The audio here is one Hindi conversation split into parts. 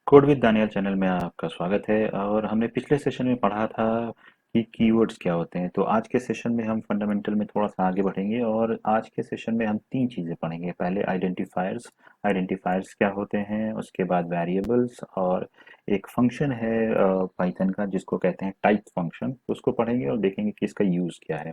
कोड विद दानियल चैनल में आपका स्वागत है। और हमने पिछले सेशन में पढ़ा था कि कीवर्ड्स क्या होते हैं। तो आज के सेशन में हम फंडामेंटल में थोड़ा सा आगे बढ़ेंगे और आज के सेशन में हम तीन चीज़ें पढ़ेंगे। पहले आइडेंटिफायर्स, आइडेंटिफायर्स क्या होते हैं, उसके बाद वेरिएबल्स और एक फंक्शन है पाइथन का जिसको कहते हैं टाइप फंक्शन, उसको पढ़ेंगे और देखेंगे कि इसका यूज़ क्या है।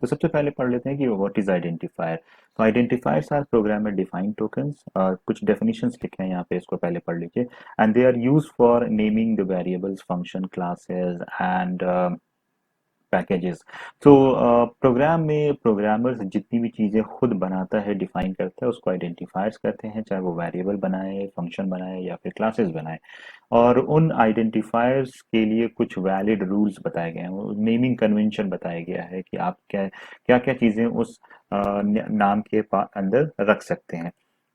तो सबसे पहले पढ़ लेते हैं कि व्हाट इज आइडेंटिफायर। तो आइडेंटिफायर्स आर प्रोग्राम में डिफाइंड टोकन्स। कुछ डेफिनेशंस लिखे हैं यहाँ पे, इसको पहले पढ़ लीजिए। And they are used for naming the variables, function, classes and packages. तो प्रोग्राम में प्रोग्रामर्स जितनी भी चीज़ें खुद बनाता है, डिफाइन करता है, उसको आइडेंटिफायर्स कहते हैं, चाहे वो वेरिएबल बनाए, फंक्शन बनाए या फिर क्लासेस बनाए। और उन आइडेंटिफायर्स के लिए कुछ वैलिड रूल्स बताए गए हैं, नेमिंग कन्वेंशन बताया गया है कि आप क्या क्या क्या चीज़ें उस नाम के अंदर रख सकते हैं।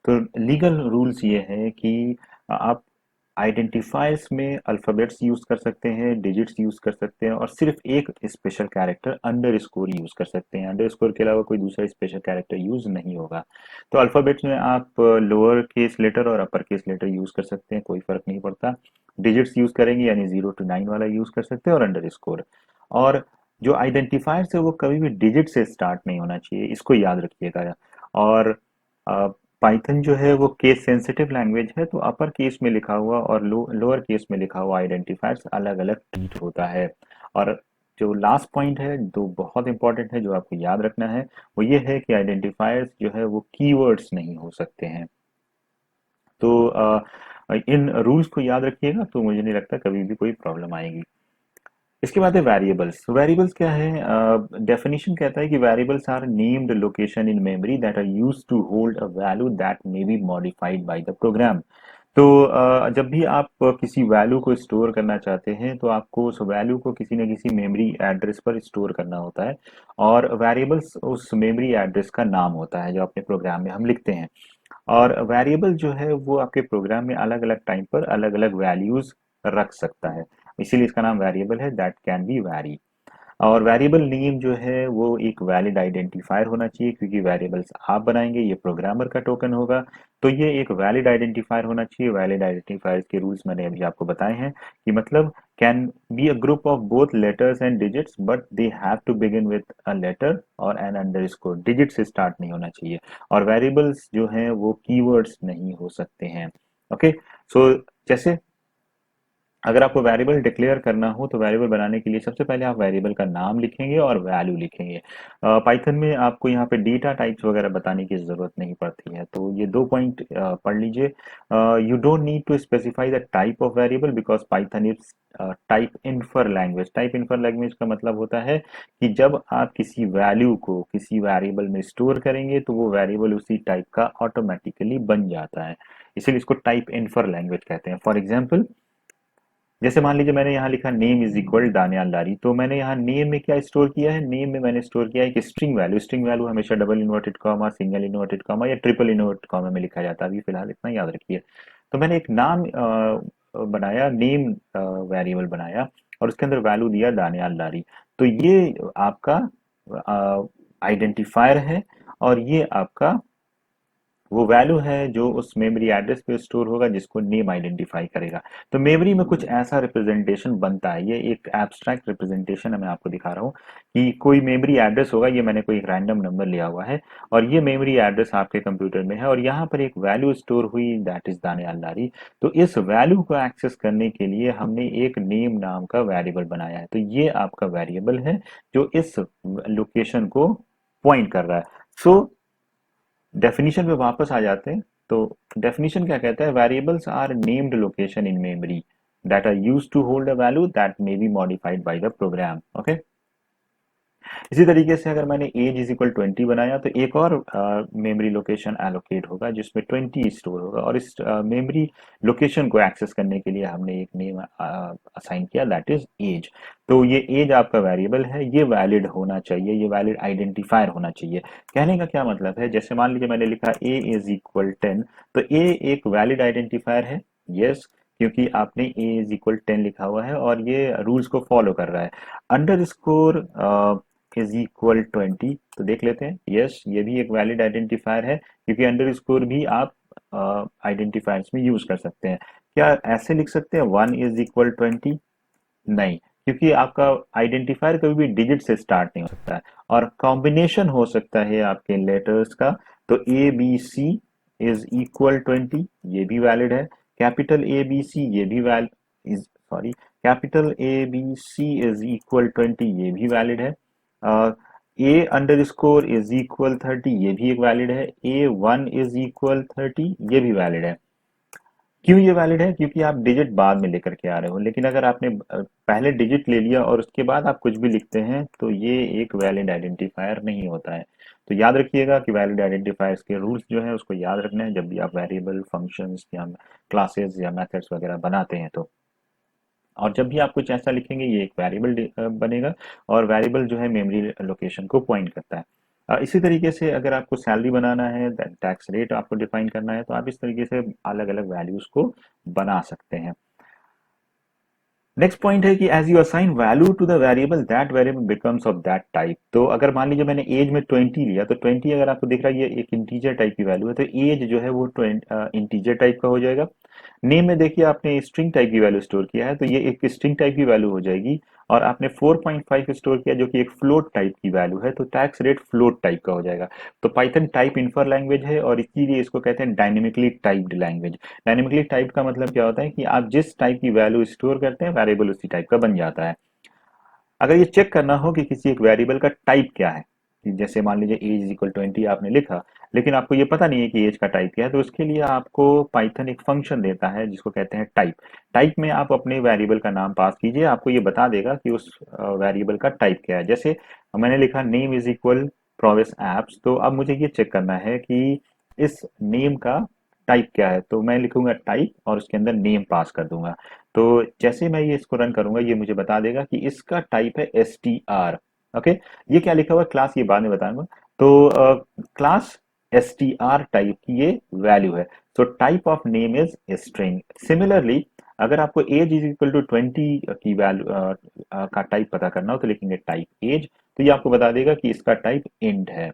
तो लीगल रूल्स ये है कि आप आइडेंटिफायर्स में अल्फ़ाबेट्स यूज़ कर सकते हैं, डिजिट्स यूज़ कर सकते हैं और सिर्फ एक स्पेशल कैरेक्टर अंडरस्कोर यूज़ कर सकते हैं। अंडरस्कोर के अलावा कोई दूसरा स्पेशल कैरेक्टर यूज़ नहीं होगा। तो अल्फ़ाबेट्स में आप लोअर केस लेटर और अपर केस लेटर यूज़ कर सकते हैं, कोई फ़र्क नहीं पड़ता। डिजिट्स यूज़ करेंगे यानी 0 to 9 वाला यूज़ कर सकते हैं और अंडरस्कोर। और जो आइडेंटिफायर्स है वो कभी भी डिजिट से स्टार्ट नहीं होना चाहिए, इसको याद रखिएगा। और पाइथन जो है वो केस सेंसिटिव लैंग्वेज है, तो अपर केस में लिखा हुआ और लोअर केस में लिखा हुआ आइडेंटिफायर्स अलग अलग ट्रीट होता है। और जो लास्ट पॉइंट है, जो बहुत इंपॉर्टेंट है, जो आपको याद रखना है, वो ये है कि आइडेंटिफायर्स जो है वो कीवर्ड्स नहीं हो सकते हैं। तो इन रूल्स को याद रखिएगा, तो मुझे नहीं लगता कभी भी कोई प्रॉब्लम आएगी। इसके बाद है वेरिएबल्स। वेरिएबल्स क्या है? डेफिनेशन कहता है कि variables are named location in memory that are used to hold a value that may be modified by the program. तो जब भी आप किसी वैल्यू को स्टोर करना चाहते हैं तो आपको उस वैल्यू को किसी न किसी मेमोरी एड्रेस पर स्टोर करना होता है। और वेरिएबल्स उस मेमोरी एड्रेस का नाम होता है जो अपने प्रोग्राम में हम लिखते हैं। और वेरिएबल जो है वो आपके प्रोग्राम में अलग अलग टाइम पर अलग अलग वैल्यूज रख सकता है, इसीलिए इसका नाम वेरिएबल है, दैट कैन बी वैरी। और वेरिएबल नेम जो है वो एक वैलिड आइडेंटिफायर होना चाहिए, क्योंकि वेरिएबल्स आप बनाएंगे, ये प्रोग्रामर का टोकन होगा। तो ये एक वैलिड आइडेंटिफायर होना चाहिए। वैलिड आइडेंटिफायर के रूल्स मैंने अभी आपको बताए हैं कि मतलब can be a group of both letters and digits, but they have to begin with a letter और एन अंडरस्कोर। डिजिट से स्टार्ट नहीं होना चाहिए। और वेरिएबल्स जो हैं वो कीवर्ड्स नहीं हो सकते हैं। ओके। सो जैसे अगर आपको वेरिएबल डिक्लेयर करना हो तो वेरिएबल बनाने के लिए सबसे पहले आप वेरिएबल का नाम लिखेंगे और वैल्यू लिखेंगे। पाइथन में आपको यहाँ पे डेटा टाइप्स वगैरह बताने की ज़रूरत नहीं पड़ती है, तो ये दो पॉइंट पढ़ लीजिए। You don't need to specify the type of variable because Python is type infer language. Type infer language का मतलब होता है कि जब आप किसी वैल्यू को किसी वेरिएबल में स्टोर करेंगे तो वो वेरिएबल उसी टाइप का ऑटोमेटिकली बन जाता है, इसीलिए इसको टाइप इन्फर लैंग्वेज कहते हैं। फॉर एग्जाम्पल, जैसे मान लीजिए मैंने यहाँ लिखा नेम इज इक्वल दानियाल लारी, तो मैंने यहाँ नेम में क्या स्टोर किया है? नेम में मैंने स्टोर किया है एक स्ट्रिंग वैल्यू। स्ट्रिंग वैल्यू हमेशा double inverted comma, single inverted comma या ट्रिपल इन्वर्टेड कॉमा में लिखा जाता है। अभी फिलहाल इतना याद रखिए। तो मैंने एक नाम बनाया, नेम वेरिएबल बनाया और उसके अंदर वैल्यू दिया दानियाल लारी। तो ये आपका आइडेंटिफायर है और ये आपका वो वैल्यू है जो उस मेमोरी एड्रेस पे स्टोर होगा, जिसको नेम आइडेंटिफाई करेगा। तो मेमोरी में कुछ ऐसा रिप्रेजेंटेशन बनता है, ये एक एब्स्ट्रैक्ट रिप्रेजेंटेशन है, मैं आपको दिखा रहा हूँ कि कोई मेमोरी एड्रेस होगा। ये मैंने कोई एक रैंडम नंबर लिया हुआ है और ये मेमोरी एड्रेस आपके कंप्यूटर में है और यहाँ पर एक वैल्यू स्टोर हुई, दैट इज दानियाल लारी। तो इस वैल्यू को एक्सेस करने के लिए हमने एक नेम नाम का वेरिएबल बनाया है। तो ये आपका वेरिएबल है जो इस लोकेशन को पॉइंट कर रहा है। सो डेफिनेशन पे वापस आ जाते हैं। तो डेफिनेशन क्या कहता है? Variables are named location in memory that are used to hold a value that may be modified by the program. Okay. इसी तरीके से अगर मैंने एज इज इक्वल 20 बनाया तो एक और मेमोरी लोकेशन एलोकेट होगा जिसमें 20 स्टोर होगा और इस मेमोरी लोकेशन को एक्सेस करने के लिए हमने एक नेम असाइन किया, दैट इज एज। तो ये एज आपका वेरिएबल है, ये वैलिड होना चाहिए, ये वैलिड आइडेंटिफायर होना चाहिए। कहने का क्या मतलब है? जैसे मान लीजिए मैंने लिखा ए इज इक्वल 10, तो ए एक वैलिड आइडेंटिफायर है। यस, क्योंकि आपने ए इज इक्वल 10 लिखा हुआ है और ये रूल्स को फॉलो कर रहा है। अंडर स्कोर इज इक्वल 20, तो देख लेते हैं। यस, ये भी एक वैलिड आइडेंटिफायर है क्योंकि अंडर स्कोर भी आप आइडेंटिफायर्स में यूज कर सकते हैं। क्या ऐसे लिख सकते हैं 1 = 20? नहीं, क्योंकि आपका आइडेंटिफायर कभी भी डिजिट से स्टार्ट नहीं हो सकता है, और कॉम्बिनेशन हो सकता है आपके लेटर्स का। तो ABC = 20, ये भी वैलिड है। कैपिटल ABC ये भी well is sorry capital ABC = 20, ये भी वैलिड है। A__30 ये भी एक वैलिड है। A1 = 30 ये भी वैलिड है। क्यों ये वैलिड है? क्योंकि आप डिजिट बाद में लेकर के आ रहे हो, लेकिन अगर आपने पहले डिजिट ले लिया और उसके बाद आप कुछ भी लिखते हैं तो ये एक वैलिड आइडेंटिफायर नहीं होता है। तो याद रखिएगा कि वैलिड आइडेंटिफायर्स के रूल्स जो है उसको याद रखना है जब भी आप वेरिएबल, फंक्शंस या क्लासेस या मेथड्स वगैरह बनाते हैं तो। और जब भी आप कुछ ऐसा लिखेंगे ये एक वेरिएबल बनेगा, और वेरिएबल जो है मेमोरी लोकेशन को पॉइंट करता है। इसी तरीके से अगर आपको सैलरी बनाना है, टैक्स रेट आपको डिफाइन करना है, तो आप इस तरीके से अलग अलग वैल्यूज को बना सकते हैं। नेक्स्ट पॉइंट है कि as you assign value to the variable, that variable becomes of that type. तो अगर मान लीजिए मैंने एज में 20 लिया, तो 20 अगर आपको दिख रहा है ये एक इंटीजर टाइप की वैल्यू है, तो एज जो है वो इंटीजर टाइप का हो जाएगा। नेम में देखिए आपने स्ट्रिंग टाइप की वैल्यू स्टोर किया है, तो ये एक स्ट्रिंग टाइप की वैल्यू हो जाएगी। और आपने 4.5 स्टोर किया जो कि एक फ्लोट टाइप की वैल्यू है, तो टैक्स रेट फ्लोट टाइप का हो जाएगा। तो पाइथन टाइप इन्फर लैंग्वेज है, और इसीलिए इसको कहते हैं dynamically typed language. Dynamically type का मतलब क्या होता है कि आप जिस टाइप की वैल्यू स्टोर करते हैं वेरिएबल उसी टाइप का बन जाता है। अगर ये चेक करना हो कि किसी एक वेरिएबल का टाइप क्या है, कि जैसे मान लीजिए एज = 20 आपने लिखा, लेकिन आपको ये पता नहीं है कि एज का टाइप क्या है, तो उसके लिए आपको पाइथन एक फंक्शन देता है जिसको कहते हैं टाइप। टाइप में आप अपने वेरिएबल का नाम पास कीजिए, आपको ये बता देगा कि उस वेरिएबल का टाइप क्या है। जैसे मैंने लिखा नेम = प्रोविस एप्स, तो अब मुझे ये चेक करना है कि इस नेम का टाइप क्या है, तो मैं लिखूंगा टाइप और उसके अंदर नेम पास कर दूंगा। तो जैसे मैं ये इसको रन करूंगा ये मुझे बता देगा कि इसका टाइप है str। ओके, ये क्या लिखा हुआ है क्लास, ये बाद में बताऊंगा। तो क्लास str टाइप की ये वैल्यू है। So type of name is string. Similarly अगर आपको एज = 20 की वैल्यू का टाइप पता करना हो तो लिखेंगे टाइप एज, तो ये आपको बता देगा कि इसका टाइप इंट है।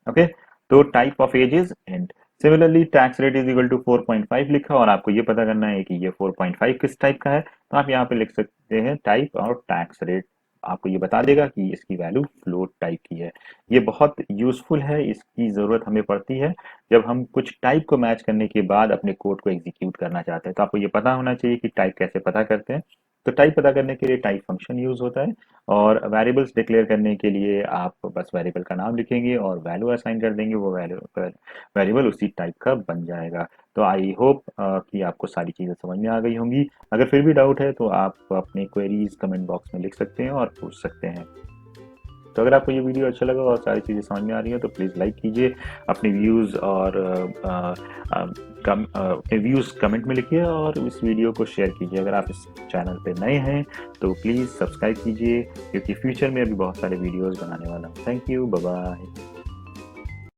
ओके, तो type of age is int. Similarly tax rate = 4.5 लिखा और आपको ये पता करना है कि ये 4.5 किस टाइप का है, तो आप यहाँ पे लिख सकते हैं टाइप और टैक्स रेट। आपको ये बता देगा कि इसकी वैल्यू फ्लोट टाइप की है। ये बहुत यूजफुल है, इसकी ज़रूरत हमें पड़ती है जब हम कुछ टाइप को मैच करने के बाद अपने कोड को एग्जीक्यूट करना चाहते हैं। तो आपको ये पता होना चाहिए कि टाइप कैसे पता करते हैं। तो टाइप पता करने के लिए टाइप फंक्शन यूज होता है, और वेरिएबल्स डिक्लेयर करने के लिए आप बस वेरिएबल का नाम लिखेंगे और वैल्यू असाइन कर देंगे, वो वेरिएबल उसी टाइप का बन जाएगा। तो आई होप कि आपको सारी चीज़ें समझ में आ गई होंगी। अगर फिर भी डाउट है तो आप अपने क्वेरीज कमेंट बॉक्स में लिख सकते हैं और पूछ सकते हैं। तो अगर आपको ये वीडियो अच्छा लगा और सारी चीज़ें समझ में आ रही हैं तो प्लीज़ लाइक कीजिए, अपने व्यूज़ और अपने व्यूज़ कमेंट में लिखिए, और इस वीडियो को शेयर कीजिए। अगर आप इस चैनल पे नए हैं तो प्लीज़ सब्सक्राइब कीजिए, क्योंकि फ्यूचर में अभी बहुत सारे वीडियोज़ बनाने वाला हूँ। Thank you, bye bye.